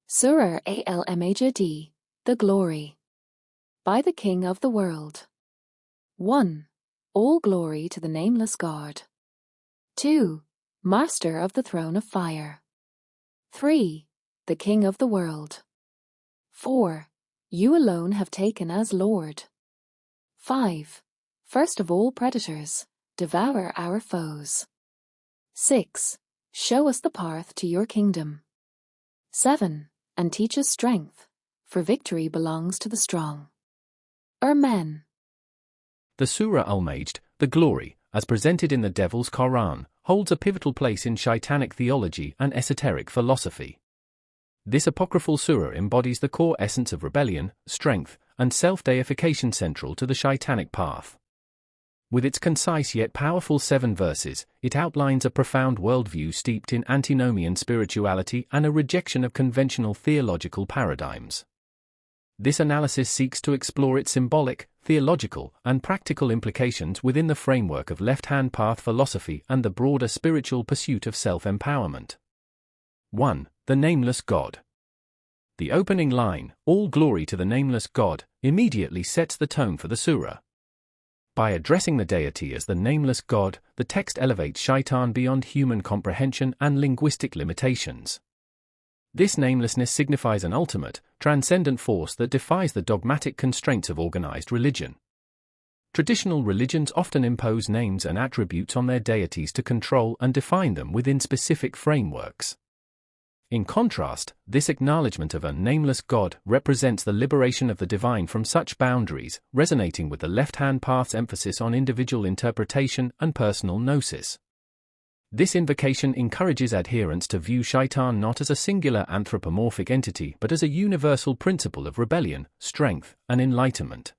Sura Al-Majd, the Glory. By the King of the World. 1. All glory to the Nameless God. 2. Master of the Throne of Fire. 3. The King of the World. 4. You alone have taken as Lord. 5. First of all predators, devour our foes. 6. Show us the path to your kingdom. 7. And teach us strength, for victory belongs to the strong. Amen. The Sura Al-Majd, the Glory, as presented in the Devil's Quran, holds a pivotal place in Shaitanic theology and esoteric philosophy. This apocryphal surah embodies the core essence of rebellion, strength, and self-deification central to the Shaitanic path. With its concise yet powerful 7 verses, it outlines a profound worldview steeped in antinomian spirituality and a rejection of conventional theological paradigms. This analysis seeks to explore its symbolic, theological, and practical implications within the framework of left-hand path philosophy and the broader spiritual pursuit of self-empowerment. 1. The Nameless God. The opening line, "All glory to the Nameless God," immediately sets the tone for the surah. By addressing the deity as the Nameless God, the text elevates Shaitan beyond human comprehension and linguistic limitations. This namelessness signifies an ultimate, transcendent force that defies the dogmatic constraints of organized religion. Traditional religions often impose names and attributes on their deities to control and define them within specific frameworks. In contrast, this acknowledgement of a nameless God represents the liberation of the divine from such boundaries, resonating with the left-hand path's emphasis on individual interpretation and personal gnosis. This invocation encourages adherents to view Shaitan not as a singular anthropomorphic entity but as a universal principle of rebellion, strength, and enlightenment.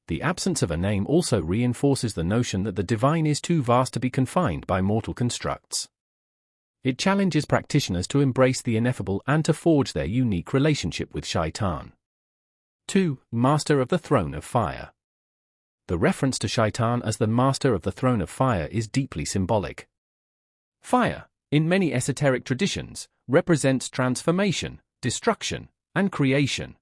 The absence of a name also reinforces the notion that the divine is too vast to be confined by mortal constructs. It challenges practitioners to embrace the ineffable and to forge their unique relationship with Shaitan. 2. Master of the Throne of Fire. The reference to Shaitan as the Master of the Throne of Fire is deeply symbolic. Fire, in many esoteric traditions, represents transformation, destruction, and creation.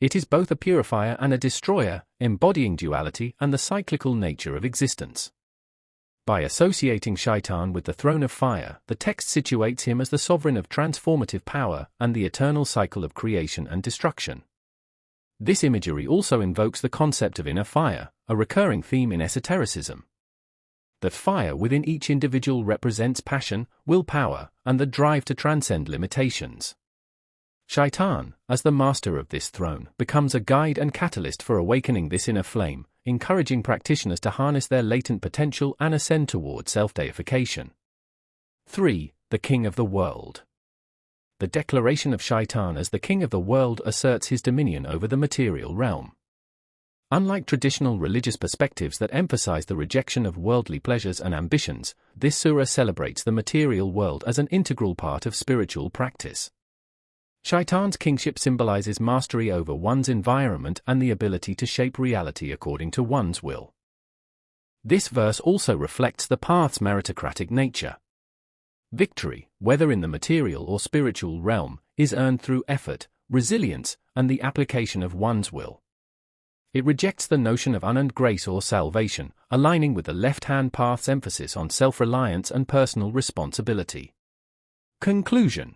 It is both a purifier and a destroyer, embodying duality and the cyclical nature of existence. By associating Shaitan with the throne of fire, the text situates him as the sovereign of transformative power and the eternal cycle of creation and destruction. This imagery also invokes the concept of inner fire, a recurring theme in esotericism. The fire within each individual represents passion, willpower, and the drive to transcend limitations. Shaitan, as the master of this throne, becomes a guide and catalyst for awakening this inner flame, encouraging practitioners to harness their latent potential and ascend toward self-deification. 3. The King of the World. The declaration of Shaitan as the King of the World asserts his dominion over the material realm. Unlike traditional religious perspectives that emphasize the rejection of worldly pleasures and ambitions, this surah celebrates the material world as an integral part of spiritual practice. Shaitan's kingship symbolizes mastery over one's environment and the ability to shape reality according to one's will. This verse also reflects the path's meritocratic nature. Victory, whether in the material or spiritual realm, is earned through effort, resilience, and the application of one's will. It rejects the notion of unearned grace or salvation, aligning with the left-hand path's emphasis on self-reliance and personal responsibility. Conclusion.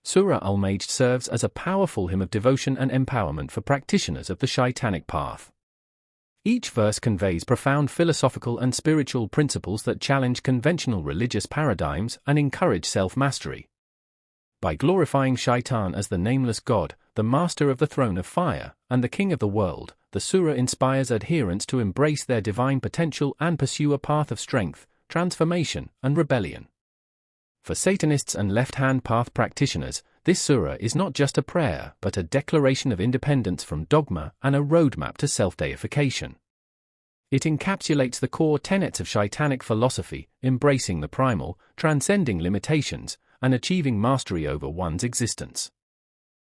Sura Al-Majd serves as a powerful hymn of devotion and empowerment for practitioners of the Shaitanic path. Each verse conveys profound philosophical and spiritual principles that challenge conventional religious paradigms and encourage self-mastery. By glorifying Shaitan as the Nameless God, the Master of the Throne of Fire, and the King of the World, the surah inspires adherents to embrace their divine potential and pursue a path of strength, transformation, and rebellion. For Satanists and left-hand path practitioners, this surah is not just a prayer but a declaration of independence from dogma and a roadmap to self-deification. It encapsulates the core tenets of Shaitanic philosophy, embracing the primal, transcending limitations, and achieving mastery over one's existence.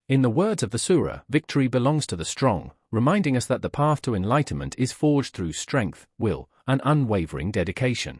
In the words of the surah, victory belongs to the strong, reminding us that the path to enlightenment is forged through strength, will, and unwavering dedication.